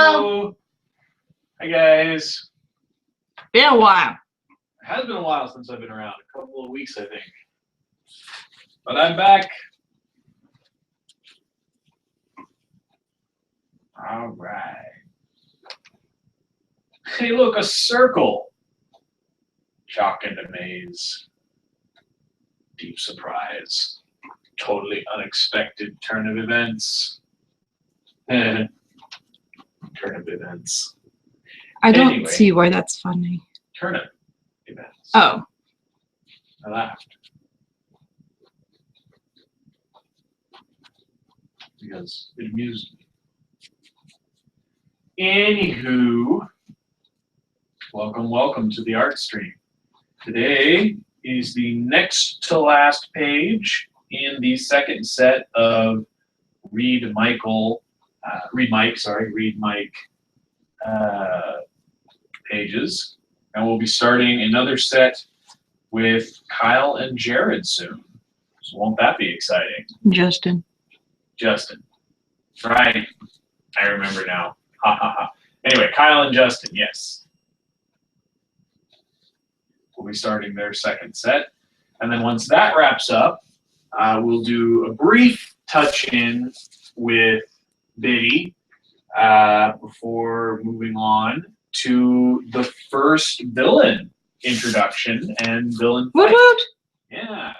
Hello. Hi, guys. Been a while. It has been a while since I've been around. A couple of weeks, I think. But I'm back. All right. Hey, look, a circle. Shock and amaze. Deep surprise. Totally unexpected turn of events. Turn of events. I don't Anyway. see why that's funny. Turnip events. Oh. I laughed. Because it amused me. Anywho, welcome to the art stream. Today is the next to last page in the second set of Read Mike pages. And we'll be starting another set with Kyle and Jared soon. So won't that be exciting? Justin. Right. I remember now. Ha ha ha. Anyway, Kyle and Justin, yes. We'll be starting their second set. And then once that wraps up, we'll do a brief touch-in with Biddy before moving on to the first villain introduction and villain fight. Woot! Yeah.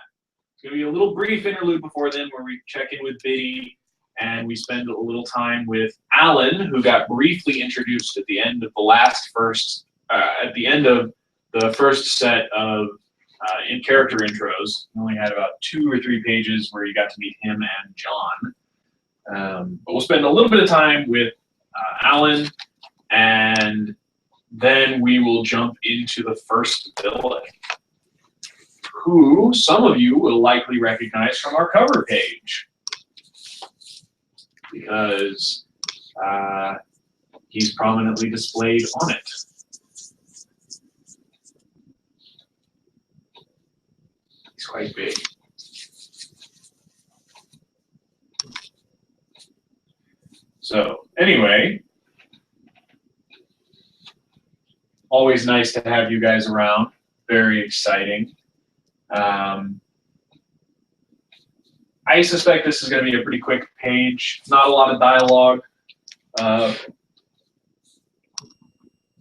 It's going to be a little brief interlude before then where we check in with Biddy and we spend a little time with Alan, who got briefly introduced at the end of the first set of in-character intros. We only had about 2 or 3 pages where you got to meet him and John. But we'll spend a little bit of time with Alan, and then we will jump into the first villain, who some of you will likely recognize from our cover page, because he's prominently displayed on it. He's quite big. So anyway, always nice to have you guys around. Very exciting. I suspect this is going to be a pretty quick page. Not a lot of dialogue,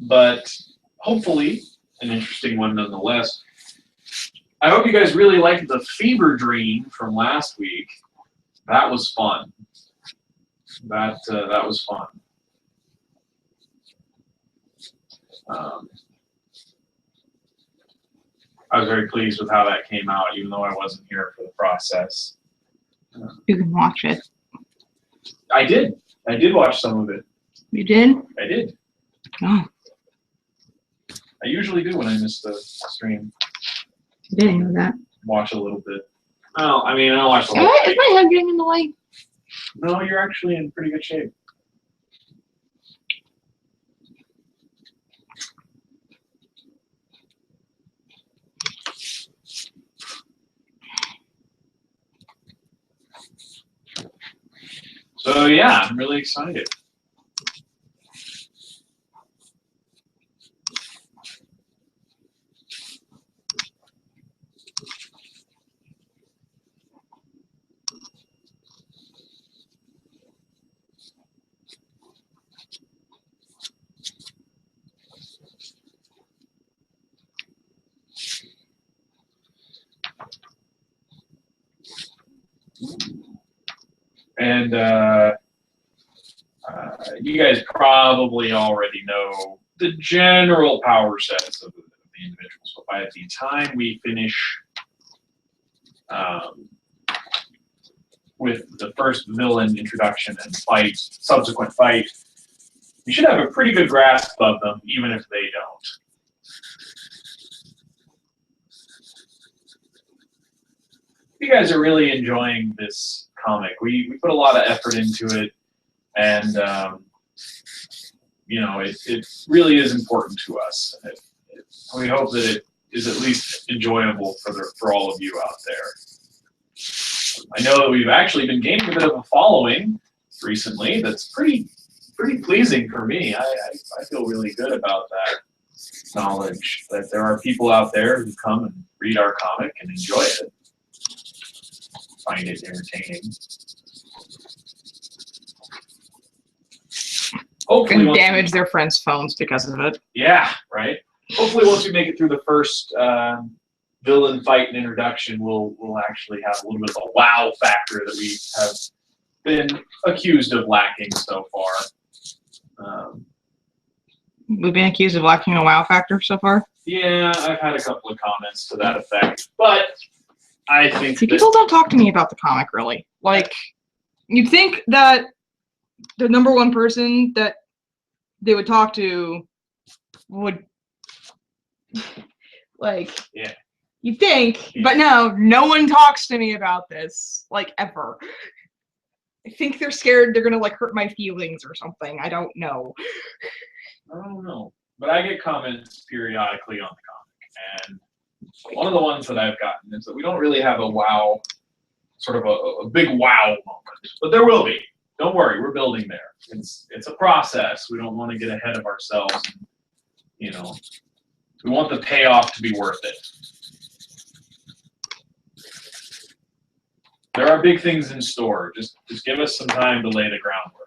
but hopefully an interesting one nonetheless. I hope you guys really liked the fever dream from last week. That was fun. That was fun. I was very pleased with how that came out, even though I wasn't here for the process. You can watch it. I did. I did watch some of it. You did? I did. Oh. I usually do when I miss the stream. I didn't know that. Watch a little bit. Well, I mean, I don't watch the whole Is thing. my head getting in the way? No, you're actually in pretty good shape. So yeah, I'm really excited. And you guys probably already know the general power sets of the individuals, but by the time we finish with the first villain introduction and subsequent fight, you should have a pretty good grasp of them, even if they don't. You guys are really enjoying this comic. We put a lot of effort into it, and you know, it really is important to us. We hope that it is at least enjoyable for all of you out there. I know that we've actually been gaining a bit of a following recently that's pretty pretty pleasing for me. I feel really good about that knowledge that there are people out there who come and read our comic and enjoy it, find it entertaining. Hopefully, And once damage their friends' phones because of it. yeah, right. Hopefully, once we make it through the first villain fight and introduction, we'll actually have a little bit of a wow factor that we have been accused of lacking so far. We've been accused of lacking a wow factor so far. Yeah, I've had a couple of comments to that effect, but I think See, people don't talk to me about the comic really. Like, you'd think that the number one person that they would talk to would, like, yeah. you'd think, Yeah. but no one talks to me about this, like, ever. I think they're scared they're gonna, like, hurt my feelings or something. I don't know. I don't know, but I get comments periodically on the comic, and one of the ones that I've gotten is that we don't really have a wow, sort of a big wow moment, but there will be. Don't worry, we're building there. It's a process. We don't want to get ahead of ourselves. And, you know, we want the payoff to be worth it. There are big things in store. Just give us some time to lay the groundwork.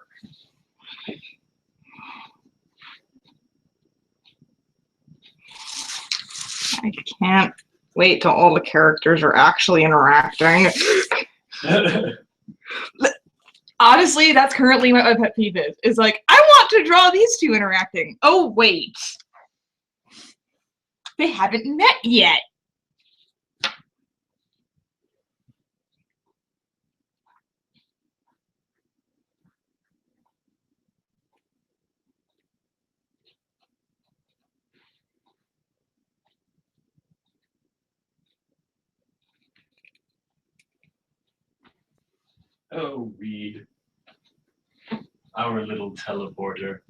I can't wait till all the characters are actually interacting. Honestly, that's currently what my pet peeve is like, I want to draw these two interacting. Oh, wait. They haven't met yet. Oh, Reed. Our little teleporter.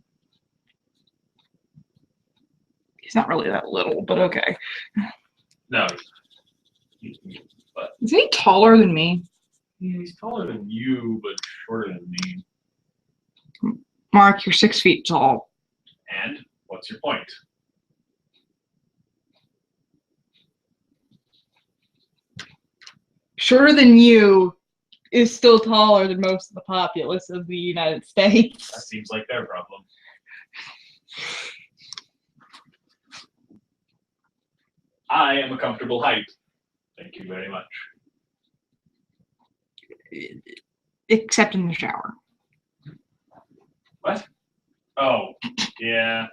He's not really that little, but okay. No. Is he taller than me? He's taller than you, but shorter than me. Mark, you're 6 feet tall. And what's your point? Shorter than you is still taller than most of the populace of the United States. That seems like their problem. I am a comfortable height. Thank you very much. Except in the shower. What? Oh, yeah.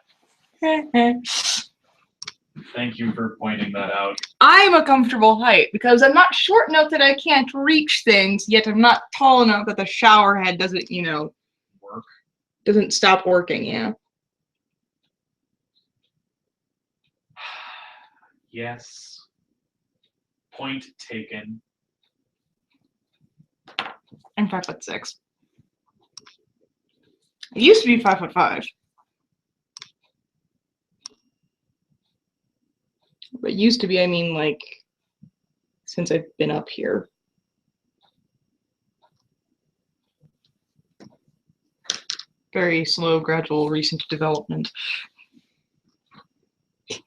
Thank you for pointing that out. I'm a comfortable height because I'm not short enough that I can't reach things, yet I'm not tall enough that the shower head doesn't, Work. doesn't stop working, yeah. Yes. Point taken. I'm 5'6". I used to be 5'5". But used to be, I mean, like, since I've been up here. Very slow, gradual, recent development. Is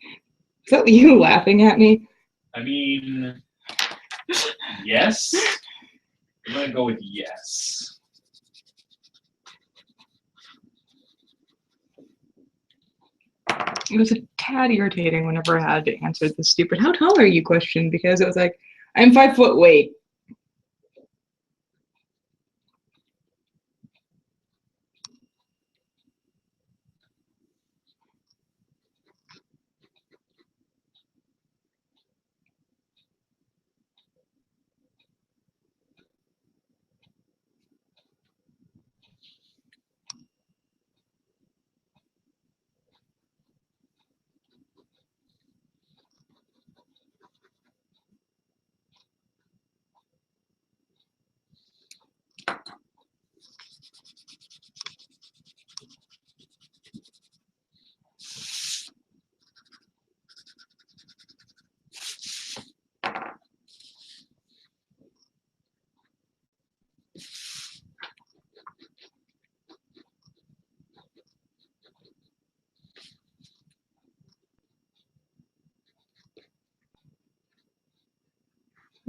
that you laughing at me? I mean, yes. I'm gonna go with yes. It was a tad irritating whenever I had to answer the stupid "how tall are you" question, because it was like, I'm 5 foot, wait.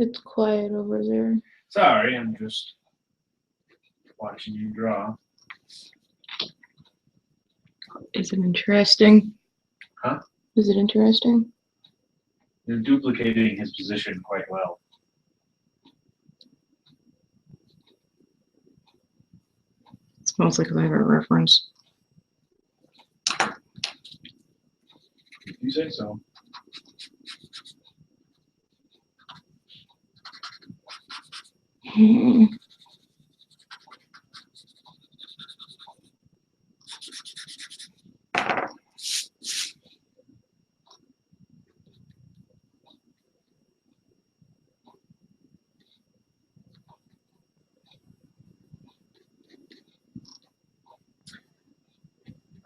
It's quiet over there. Sorry, I'm just watching you draw. Is it interesting? Huh? Is it interesting? You're duplicating his position quite well. It's mostly because I have a reference. If you say so.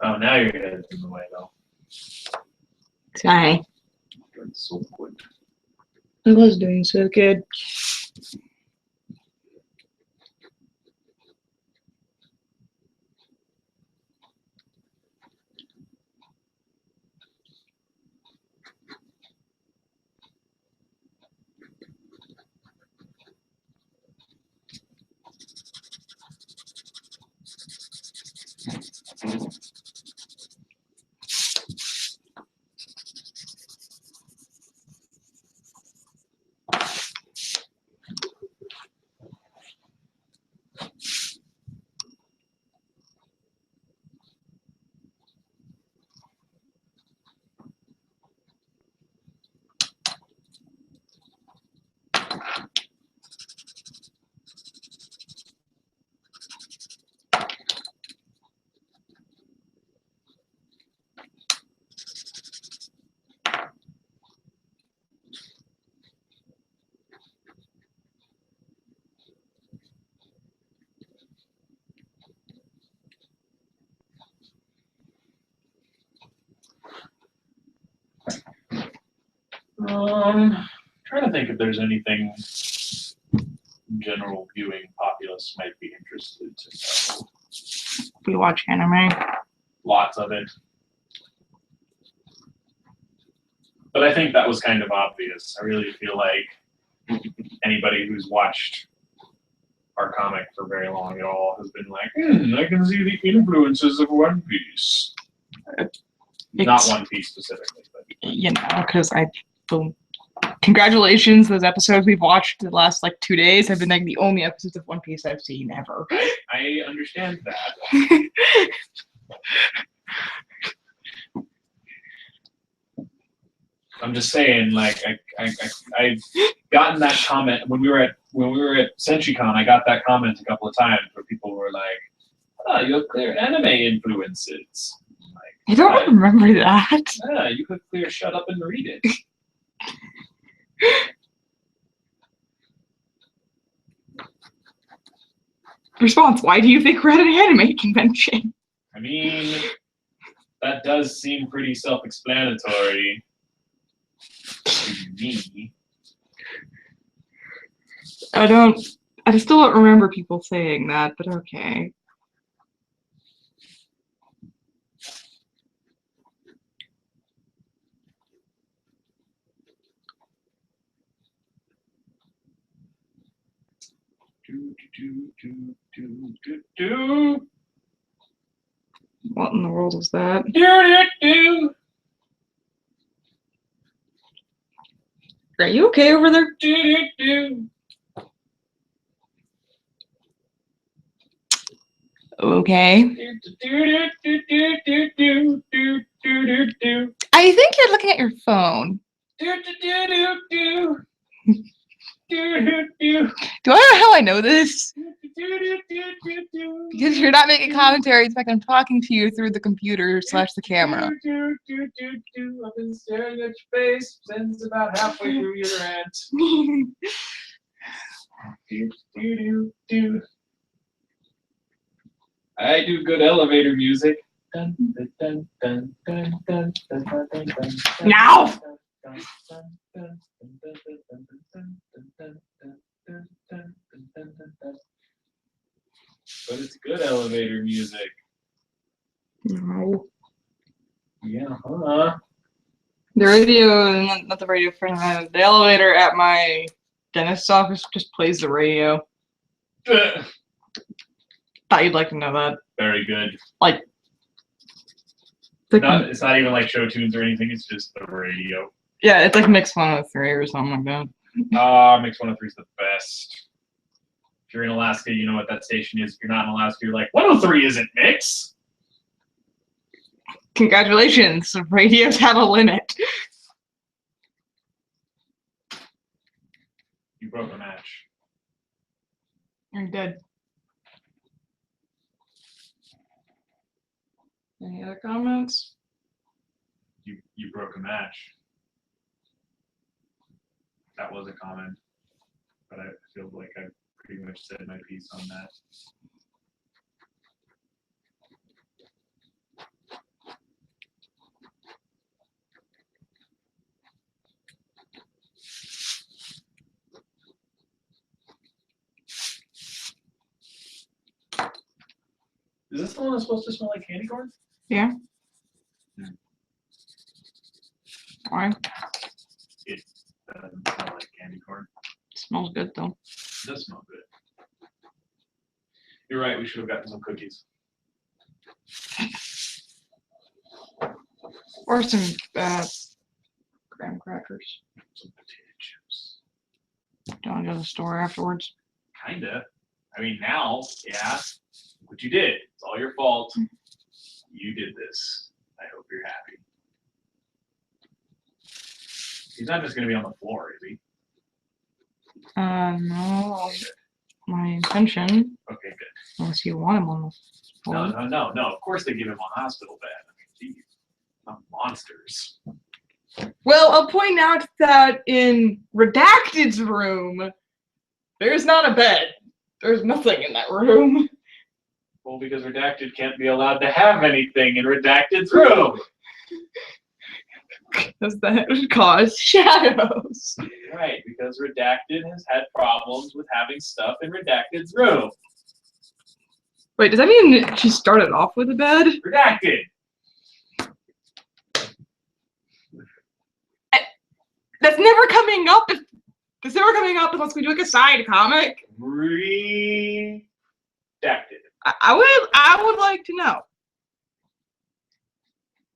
Oh, now your head's in the way, though. Sorry. Doing so good. I was doing so good. Trying to think if there's anything general viewing populace might be interested to know. We watch anime. Lots of it. But I think that was kind of obvious. I really feel like anybody who's watched our comic for very long at all has been like, I can see the influences of One Piece. Not One Piece specifically, but you know, because congratulations, those episodes we've watched the last like 2 days have been like the only episodes of One Piece I've seen ever. I understand that. I'm just saying, like, I've gotten that comment when we were at SenchiCon. I got that comment a couple of times where people were like, "Oh, you have clear anime influences." Like, I don't remember that. Yeah, you could clear shut up and read it. Response: why do you think we're at an anime convention? I mean, that does seem pretty self-explanatory to me. I still don't remember people saying that, but okay. What in the world is that? Are you okay over there? Okay. I think you're looking at your phone. Do I know how I know this? Because you're not making commentary. It's like I'm talking to you through the computer / the camera. I've been staring at your face since about halfway through your rant. I do good elevator music. Now! But it's good elevator music. No. Yeah, The radio, not the radio friend, the elevator at my dentist's office just plays the radio. Thought you'd like to know that. Very good. Like, It's not even like show tunes or anything. It's just the radio. yeah, it's like Mix 103 or something like that. Mix 103 is the best. If you're in Alaska, you know what that station is. If you're not in Alaska, you're like, 103 isn't Mix. Congratulations, radios have a limit. You broke a match. You're dead. Any other comments? You broke a match. That was a comment, but I feel like I pretty much said my piece on that. Is this the one that's supposed to smell like candy corn? Yeah. Why? It doesn't smell like candy corn. Smells good though. It does smell good. You're right, we should have gotten some cookies. Or some graham crackers. Some potato chips. Do you want to go to the store afterwards? Kinda. I mean, now, yeah. What you did. It's all your fault. You did this. I hope you're happy. He's not just going to be on the floor, is he? No. My intention, Okay, good. unless you want him on the floor. No. Of course they give him on hospital bed. I mean, geez, not monsters. Well, I'll point out that in Redacted's room, there's not a bed. There's nothing in that room. Well, because Redacted can't be allowed to have anything in Redacted's room. Because that would cause shadows. Right, because Redacted has had problems with having stuff in Redacted's room. Wait, does that mean she started off with a bed? Redacted! That's never coming up. That's never coming up unless we do like a side comic. Redacted. I would like to know.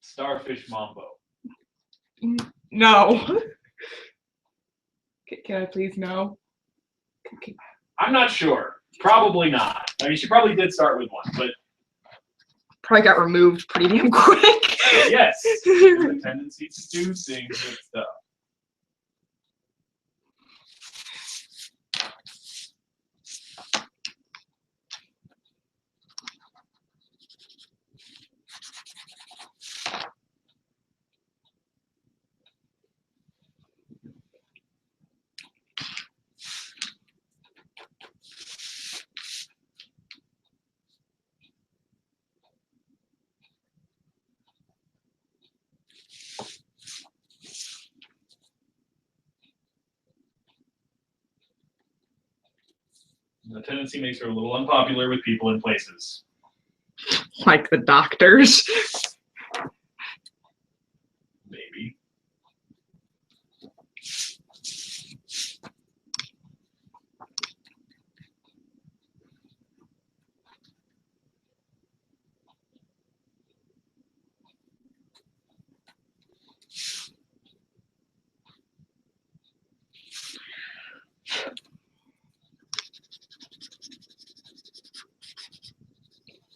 Starfish Mambo. No. Can I please know? I'm not sure. Probably not. I mean, she probably did start with one, but Probably got removed pretty damn quick. yes, there's a tendency to do things with stuff. The tendency makes her a little unpopular with people in places. Like the doctors. Maybe.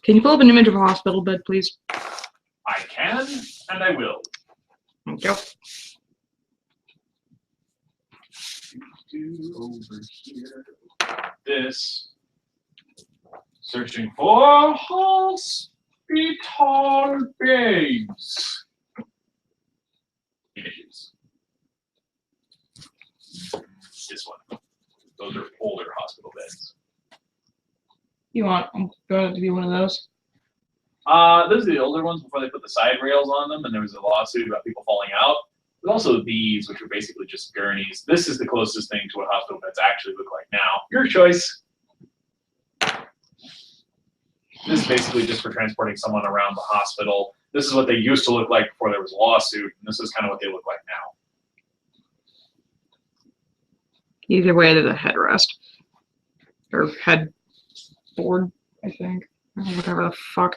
Can you pull up an image of a hospital bed, please? I can, and I will. Thank you. Over here. This. Searching for hospital beds. Images. This one. Those are older hospital beds. You want it to be one of those? Those are the older ones before they put the side rails on them, and there was a lawsuit about people falling out. But also these, which are basically just gurneys. This is the closest thing to what hospital beds actually look like now. Your choice. This is basically just for transporting someone around the hospital. This is what they used to look like before there was a lawsuit, and this is kind of what they look like now. Either way, there's a headrest. Or headboard, I think. Or whatever the fuck.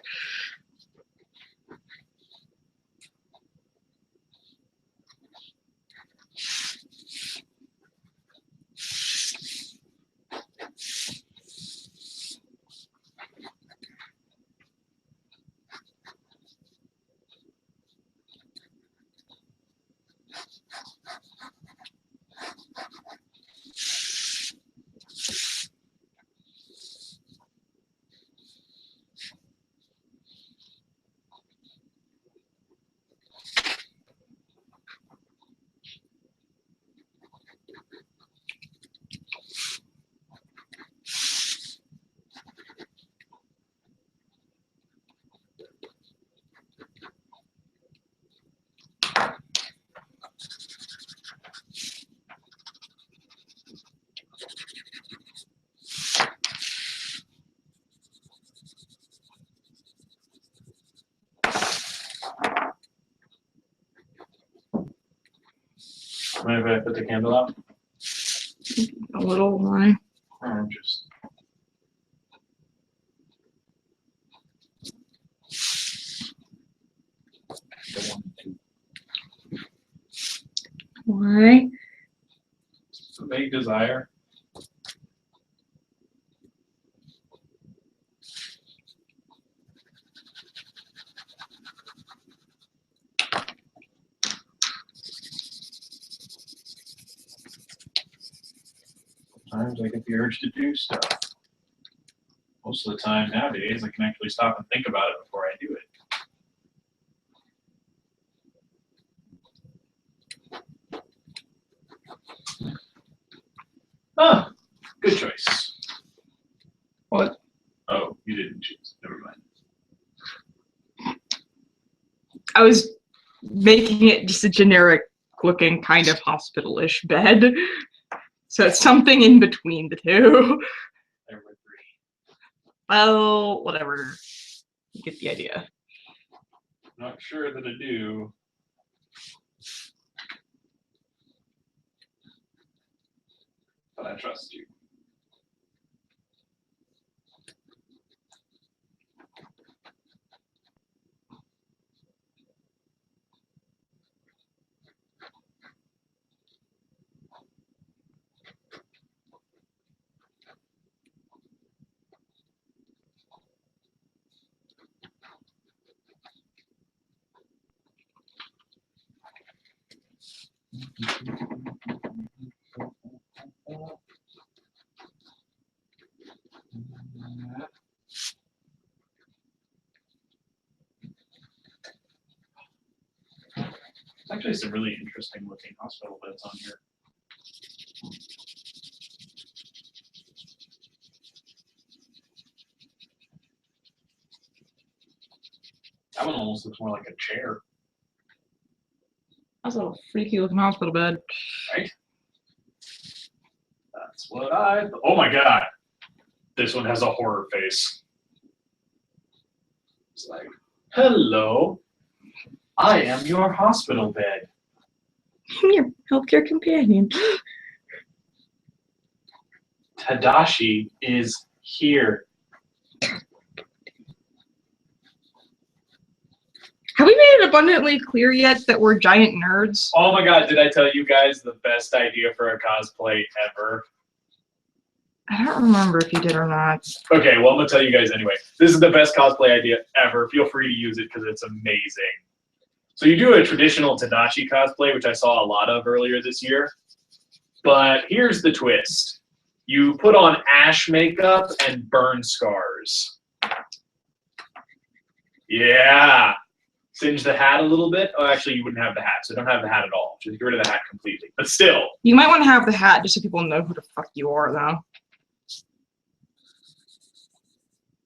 Mind if I put the candle out? A little, why? Or just. Why? It's a vague desire. Sometimes I get the urge to do stuff. Most of the time nowadays, I can actually stop and think about it before I do it. Ah, good choice. What? Oh, you didn't choose. Never mind. I was making it just a generic looking kind of hospital-ish bed. So it's something in between the two. There were three. Well, whatever. You get the idea. Not sure that I do. But I trust you. Actually, some really interesting looking hospital beds on here. That one almost looks more like a chair. That's a freaky looking hospital bed. Right? That's what I. Oh my god! This one has a horror face. It's like, hello, I am your hospital bed. I'm your healthcare companion. Tadashi is here. Have we made it abundantly clear yet that we're giant nerds? Oh my god, did I tell you guys the best idea for a cosplay ever? I don't remember if you did or not. Okay, well, I'm going to tell you guys anyway. This is the best cosplay idea ever. Feel free to use it because it's amazing. So you do a traditional Tadashi cosplay, which I saw a lot of earlier this year. But here's the twist. You put on ash makeup and burn scars. Yeah. Singe the hat a little bit. Oh, actually, you wouldn't have the hat, so don't have the hat at all. Just get rid of the hat completely. But still. You might want to have the hat just so people know who the fuck you are, though.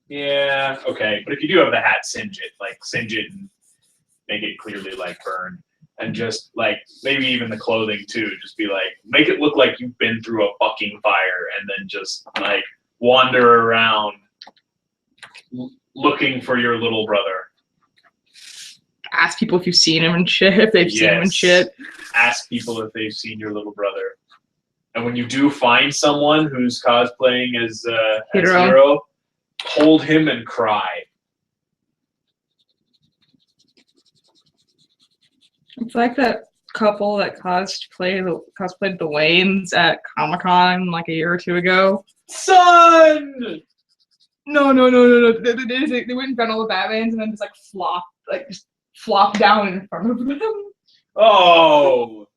Yeah, okay. But if you do have the hat, singe it. Like, singe it and make it clearly, like, burned. And just, like, maybe even the clothing, too. Just be like, make it look like you've been through a fucking fire and then just, like, wander around looking for your little brother. Ask people if you've seen him and shit, if they've seen him and shit. Ask people if they've seen your little brother. And when you do find someone who's cosplaying as Hero. Hero, hold him and cry. It's like that couple that cosplayed the Waynes at Comic-Con like a year or two ago. Son! No. They went and found all the Batmans and then just flop down in front of them. Oh.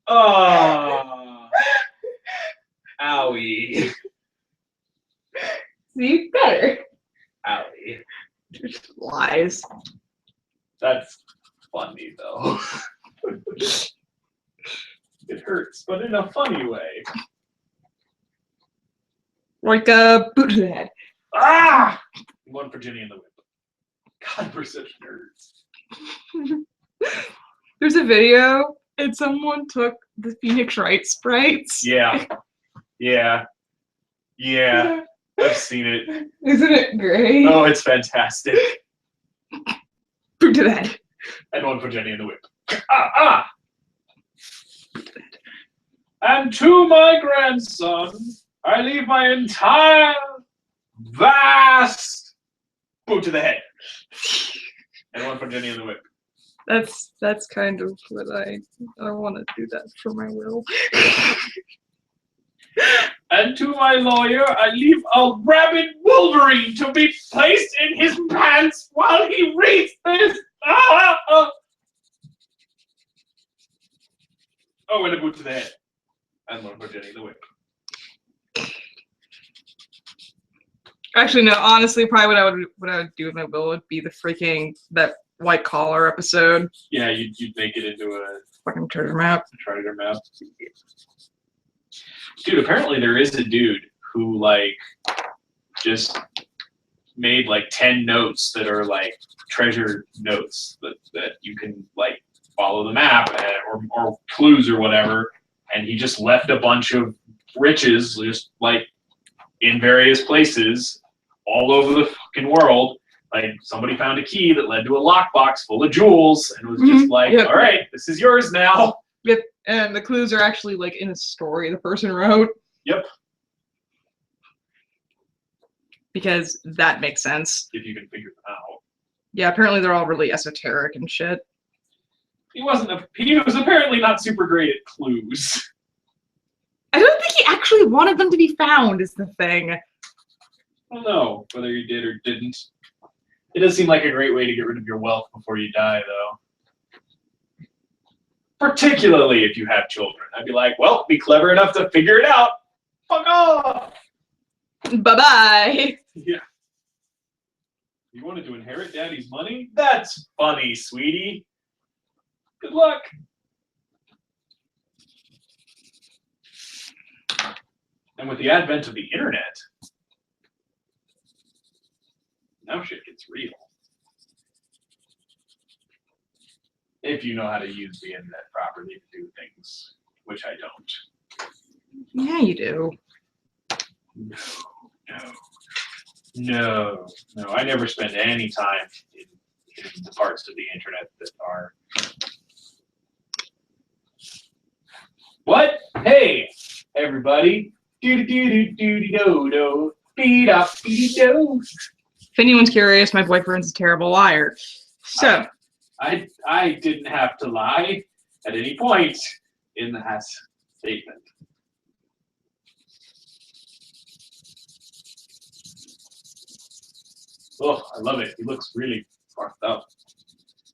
Oh. Owie. See, better. Owie. Just lies. That's funny though. It hurts, but in a funny way. Like a boot to the head. Ah! One for Jenny and the Whip. God, we're such nerds. There's a video and someone took the Phoenix Wright sprites. Yeah. I've seen it. Isn't it great? Oh, it's fantastic. Boot to the head. And one for Jenny and the Whip. Ah! And to my grandson, I leave my entire vast boot to the head. And one for Jenny and the Whip. That's kind of what I want to do that for my will. And to my lawyer, I leave a rabid Wolverine to be placed in his pants while he reads this. Oh, and a boot to the head. And one for Jenny the Whip. Actually, no. Honestly, probably what I would do with my will would be that white collar episode. Yeah, you'd make it into a Fucking treasure map. treasure map. Dude, apparently there is a dude who like just made like 10 notes that are like treasure notes that you can like follow the map or clues or whatever, and he just left a bunch of riches just like in various places all over the fucking world. Like somebody found a key that led to a lockbox full of jewels and was just like, Yep. all right, this is yours now. Yep. And the clues are actually like in a story the person wrote. Yep. Because that makes sense. If you can figure them out. Yeah, apparently they're all really esoteric and shit. He was apparently not super great at clues. I don't think he actually wanted them to be found, is the thing. I don't know whether he did or didn't. It does seem like a great way to get rid of your wealth before you die, though. Particularly if you have children. I'd be like, well, be clever enough to figure it out. Fuck off! Bye-bye. Yeah. You wanted to inherit daddy's money? That's funny, sweetie. Good luck. And with the advent of the internet, now shit gets real. If you know how to use the internet properly to do things, which I don't. Yeah, you do. No. I never spend any time in the parts of the internet that are. What? Hey, everybody. Do-do-do-do-do-do-do. Beat-up-beat-do. If anyone's curious, my boyfriend's a terrible liar. So, I didn't have to lie at any point in that statement. Oh, I love it. He looks really fucked up.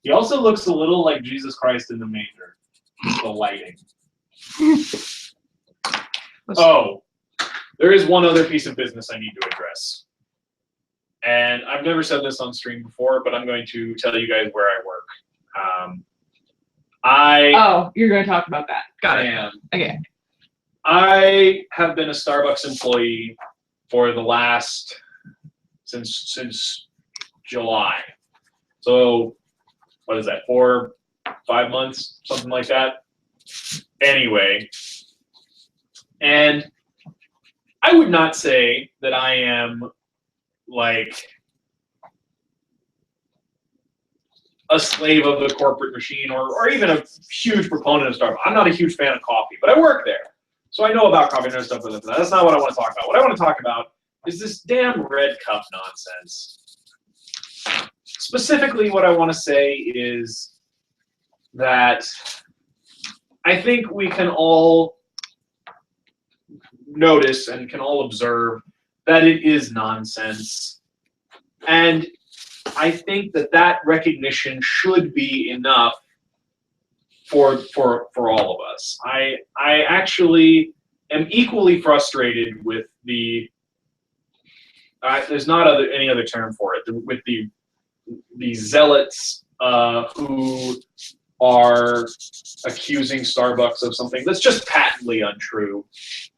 He also looks a little like Jesus Christ in the manger. The lighting. Oh, there is one other piece of business I need to address. And I've never said this on stream before, but I'm going to tell you guys where I work. Oh, you're going to talk about that. Got it. Okay. I have been a Starbucks employee for the last since July. So what is that? 4, 5 months, something like that. Anyway, and I would not say that I am like a slave of the corporate machine or even a huge proponent of Starbucks. I'm not a huge fan of coffee, but I work there. So I know about coffee, I know stuff, but that's not what I want to talk about. What I want to talk about is this damn red cup nonsense. Specifically, what I want to say is that I think we can all notice and can all observe that it is nonsense. And I think that that recognition should be enough for all of us. I actually am equally frustrated with the there's not any other term for it, with the zealots who are accusing Starbucks of something that's just patently untrue.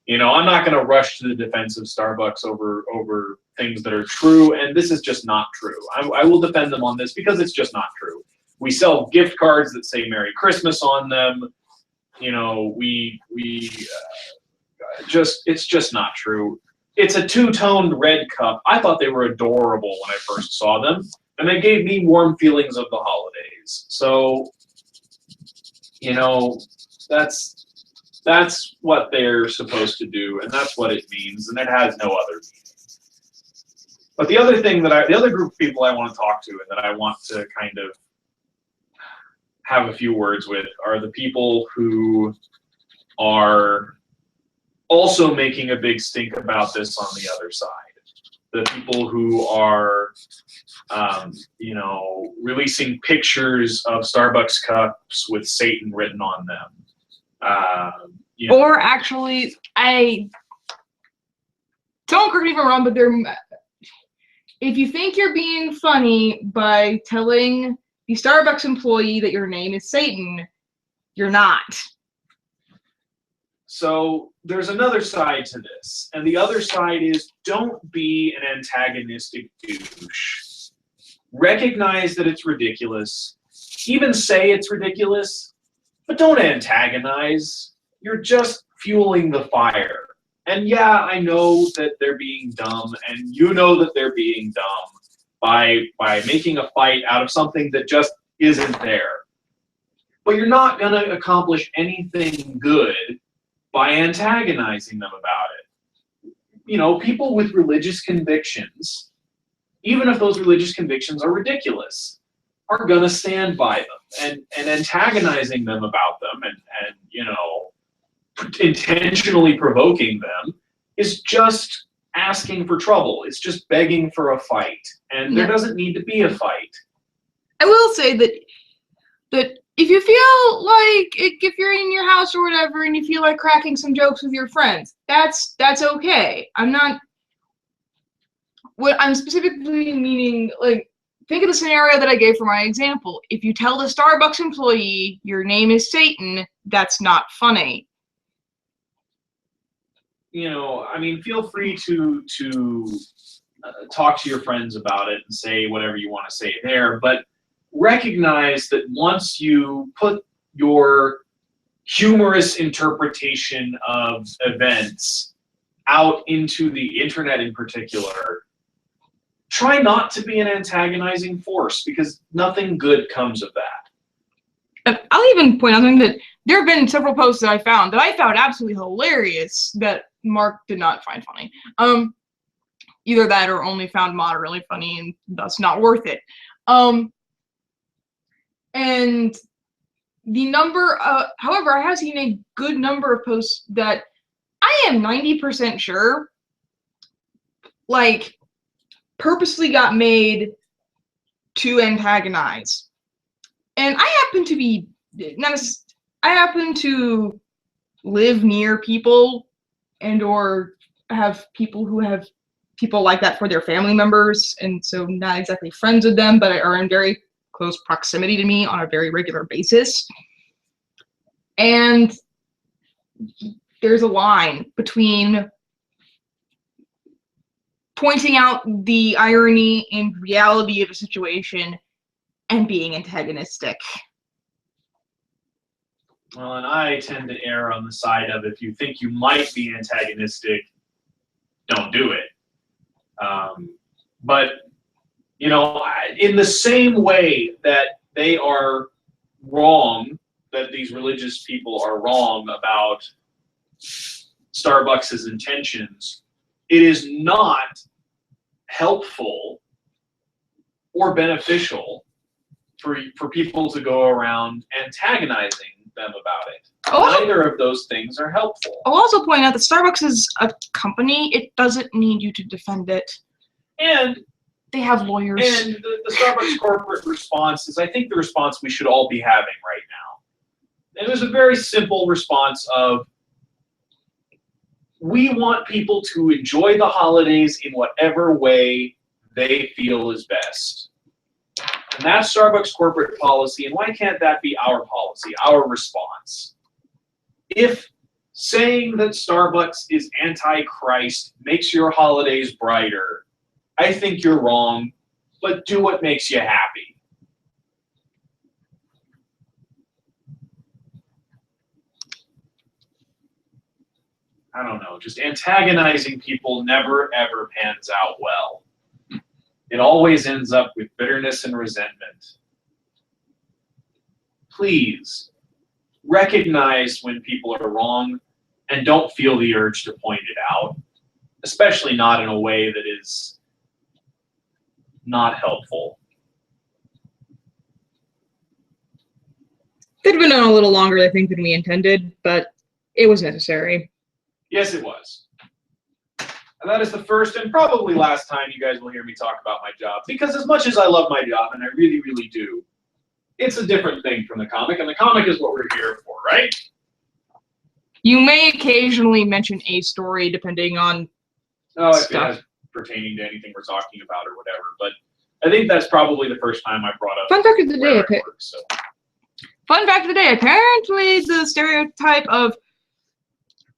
You know, I'm not going to rush to the defense of Starbucks over things that are true, and this is just not true. I will defend them on this because it's just not true. We sell gift cards that say Merry Christmas on them. You know, it's just not true. It's a two-toned red cup. I thought they were adorable when I first saw them, and they gave me warm feelings of the holidays. So, you know, that's what they're supposed to do, and that's what it means, and it has no other meaning. But the other thing the other group of people I want to talk to and that I want to kind of have a few words with are the people who are also making a big stink about this on the other side. The people who are, you know, releasing pictures of Starbucks cups with Satan written on them. You know. Or actually, don't correct me if I'm wrong, but if you think you're being funny by telling the Starbucks employee that your name is Satan, you're not. So there's another side to this, and the other side is don't be an antagonistic douche. Recognize that it's ridiculous. Even say it's ridiculous, but don't antagonize. You're just fueling the fire. And yeah, I know that they're being dumb, and you know that they're being dumb by making a fight out of something that just isn't there. But you're not going to accomplish anything good by antagonizing them about it. You know, people with religious convictions, even if those religious convictions are ridiculous, are going to stand by them. And antagonizing them about them and you know, intentionally provoking them is just asking for trouble. It's just begging for a fight. And there doesn't need to be a fight. I will say that if you feel like if you're in your house or whatever and you feel like cracking some jokes with your friends, that's okay. What I'm specifically meaning, like, think of the scenario that I gave for my example. If you tell the Starbucks employee your name is Satan, that's not funny. You know, I mean, feel free to talk to your friends about it and say whatever you want to say there, but recognize that once you put your humorous interpretation of events out into the internet in particular, try not to be an antagonizing force, because nothing good comes of that. And I'll even point out something that there have been several posts that I found absolutely hilarious that Mark did not find funny. Either that or only found moderately funny and thus not worth it. And the number, however, I have seen a good number of posts that I am 90% sure, like, purposely got made to antagonize. And I happen to live near people and or have people who have people like that for their family members, and so not exactly friends with them, but are in very close proximity to me on a very regular basis. And there's a line between pointing out the irony and reality of a situation and being antagonistic. Well, and I tend to err on the side of, if you think you might be antagonistic, don't do it. But, you know, in the same way that they are wrong, that these religious people are wrong about Starbucks' intentions, it is not helpful or beneficial for people to go around antagonizing them about it. Neither of those things are helpful. I'll also point out that Starbucks is a company. It doesn't need you to defend it. And they have lawyers. And the Starbucks corporate response is, I think, the response we should all be having right now. And there's a very simple response of, we want people to enjoy the holidays in whatever way they feel is best. And that's Starbucks corporate policy, and why can't that be our policy, our response? If saying that Starbucks is anti-Christ makes your holidays brighter, I think you're wrong, but do what makes you happy. I don't know, just antagonizing people never ever pans out well. It always ends up with bitterness and resentment. Please, recognize when people are wrong and don't feel the urge to point it out, especially not in a way that is not helpful. Could have been on a little longer, I think, than we intended, but it was necessary. Yes, it was. And that is the first and probably last time you guys will hear me talk about my job, because as much as I love my job, and I really, really do, it's a different thing from the comic, and the comic is what we're here for, right? You may occasionally mention a story depending on if it has pertaining to anything we're talking about or whatever, but I think that's probably the first time I brought up Fun fact of the day. Fun fact of the day. Apparently the stereotype of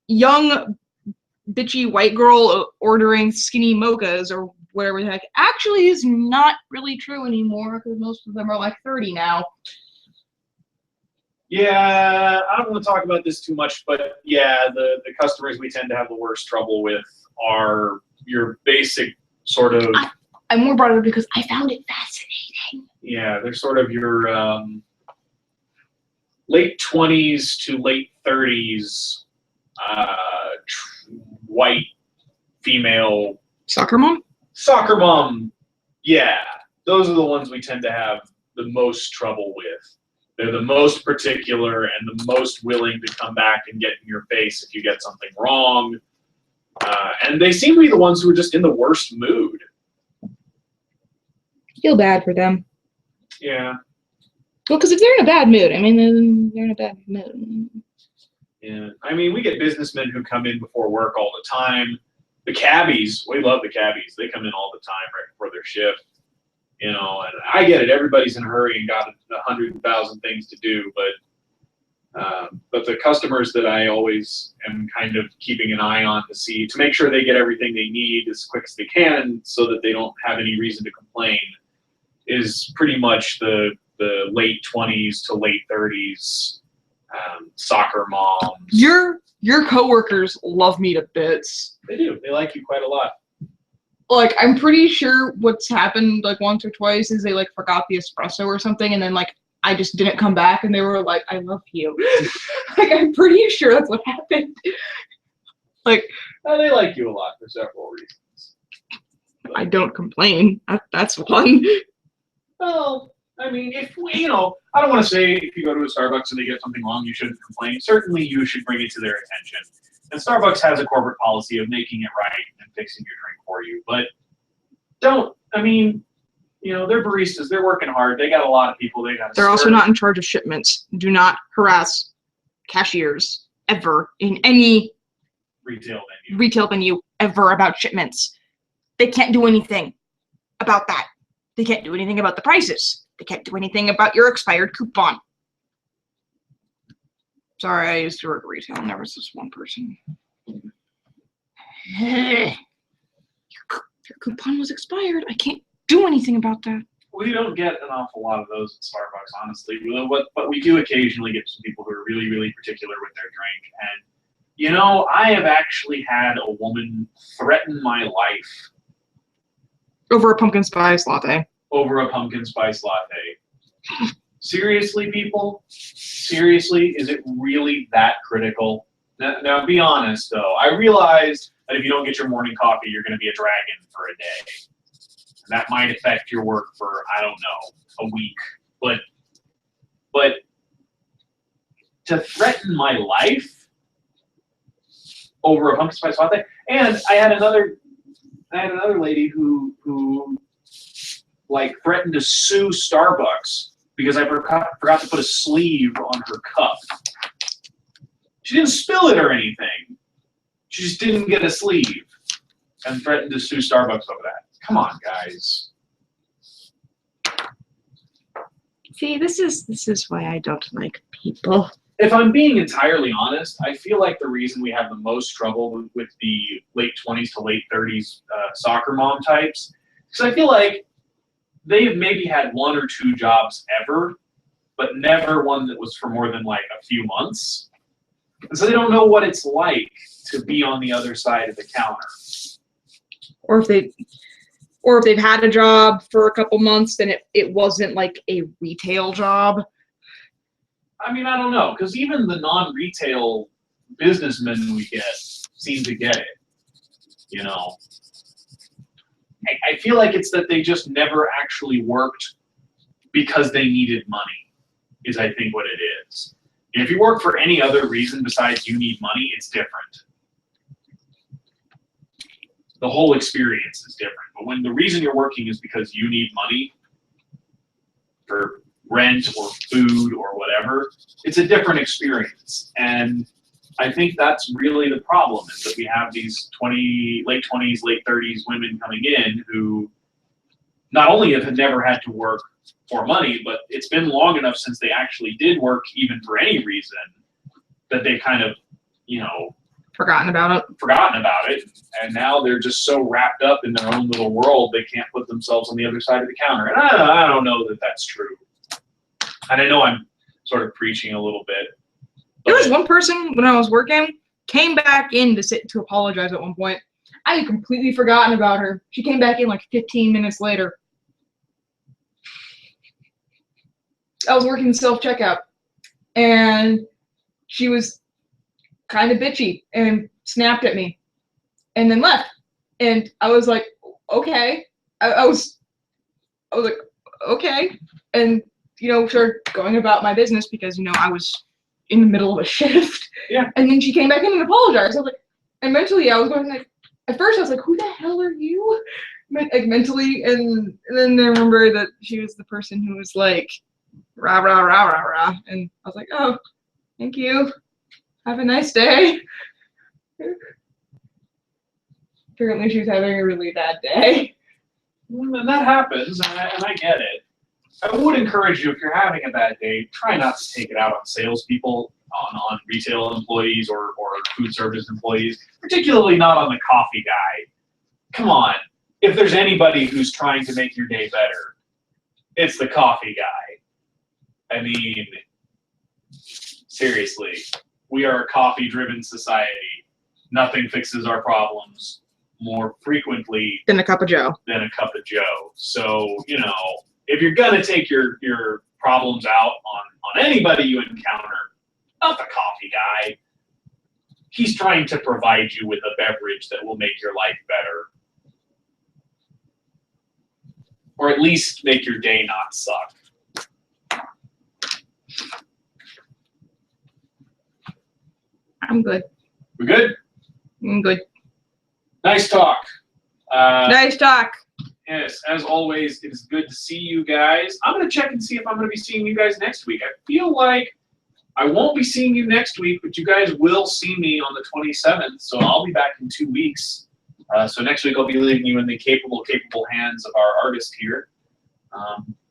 young bitchy white girl ordering skinny mochas or whatever the heck actually is not really true anymore, because most of them are like 30 now. Yeah, I don't want to talk about this too much, but yeah, the customers we tend to have the worst trouble with are your basic sort of... I more brought it up because I found it fascinating. Yeah, they're sort of your late 20s to late 30s white female... Soccer mom? Soccer mom, yeah. Those are the ones we tend to have the most trouble with. They're the most particular and the most willing to come back and get in your face if you get something wrong. And they seem to be the ones who are just in the worst mood. Feel bad for them. Yeah. Well, because if they're in a bad mood, I mean, they're in a bad mood. Yeah. I mean, we get businessmen who come in before work all the time. The cabbies, we love the cabbies. They come in all the time right before their shift. You know, and I get it. Everybody's in a hurry and got 100,000 things to do, but the customers that I always am kind of keeping an eye on to make sure they get everything they need as quick as they can, so that they don't have any reason to complain, is pretty much the late 20s to late 30s soccer moms. Your coworkers love me to bits. They do. They like you quite a lot. Like, I'm pretty sure what's happened, like, once or twice is they, like, forgot the espresso or something, and then, like, I just didn't come back, and they were like, I love you. Like, I'm pretty sure that's what happened. Like... they like you a lot for several reasons. But I don't complain. That's one. Well, I mean, if we, I don't want to say if you go to a Starbucks and they get something wrong, you shouldn't complain. Certainly you should bring it to their attention. And Starbucks has a corporate policy of making it right and fixing your drink for you. But they're baristas. They're working hard. They got a lot of people they got to serve. They're also not in charge of shipments. Do not harass cashiers ever in any retail venue ever about shipments. They can't do anything about that. They can't do anything about the prices. They can't do anything about your expired coupon. Sorry, I used to work retail and there was this one person. Your coupon was expired. I can't do anything about that. We don't get an awful lot of those at Starbucks, honestly. But we do occasionally get some people who are really, really particular with their drink. And, I have actually had a woman threaten my life. Over a pumpkin spice latte. Over a pumpkin spice latte. Seriously, people? Seriously? Is it really that critical? Now, be honest, though. I realized that if you don't get your morning coffee, you're going to be a dragon for a day. And that might affect your work for, I don't know, a week. But to threaten my life over a pumpkin spice latte, and I had another lady who like threatened to sue Starbucks because I forgot to put a sleeve on her cup. She didn't spill it or anything. She just didn't get a sleeve and threatened to sue Starbucks over that. Come on, guys. See, this is why I don't like people. If I'm being entirely honest, I feel like the reason we have the most trouble with the late 20s to late 30s soccer mom types, because I feel like they've maybe had 1 or 2 jobs ever, but never one that was for more than like a few months. And so they don't know what it's like to be on the other side of the counter. Or if they've had a job for a couple months, then it wasn't like a retail job. I mean, I don't know, because even the non-retail businessmen we get seem to get it, you know. I feel like it's that they just never actually worked because they needed money, is I think what it is. And if you work for any other reason besides you need money, it's different. The whole experience is different. But when the reason you're working is because you need money for rent or food or whatever, it's a different experience. And I think that's really the problem, is that we have these late 20s, late 30s women coming in who not only have never had to work for money, but it's been long enough since they actually did work even for any reason that they've kind of, you know, Forgotten about it. And now they're just so wrapped up in their own little world they can't put themselves on the other side of the counter. And I don't know that that's true. And I know I'm sort of preaching a little bit. There was one person when I was working, came back in to apologize at one point. I had completely forgotten about her. She came back in like 15 minutes later. I was working self-checkout, and she was kind of bitchy and snapped at me and then left. And I was like, okay. I was like, okay. And, you know, started going about my business because, you know, I was in the middle of a shift. Yeah. And then she came back in and apologized. I was like, and mentally I was going like, at first I was like, who the hell are you? Like mentally. And then I remember that she was the person who was like, rah, rah, rah, rah, rah. And I was like, oh, thank you. Have a nice day. Apparently she was having a really bad day. And that happens, and I get it. I would encourage you, if you're having a bad day, try not to take it out on salespeople, on retail employees or food service employees, particularly not on the coffee guy. Come on. If there's anybody who's trying to make your day better, it's the coffee guy. I mean, seriously. We are a coffee-driven society. Nothing fixes our problems more frequently Than a cup of joe. So, you know, if you're gonna take your problems out on anybody you encounter, not the coffee guy. He's trying to provide you with a beverage that will make your life better. Or at least make your day not suck. I'm good. We good? I'm good. Nice talk. Nice talk. Yes, as always, it is good to see you guys. I'm going to check and see if I'm going to be seeing you guys next week. I feel like I won't be seeing you next week, but you guys will see me on the 27th, so I'll be back in 2 weeks. So next week I'll be leaving you in the capable hands of our artist here.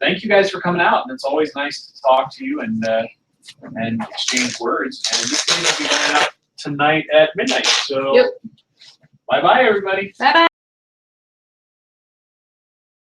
Thank you guys for coming out, and it's always nice to talk to you and exchange words. And this thing will be going out tonight at midnight. So, Yep. Bye-bye, everybody. Bye-bye.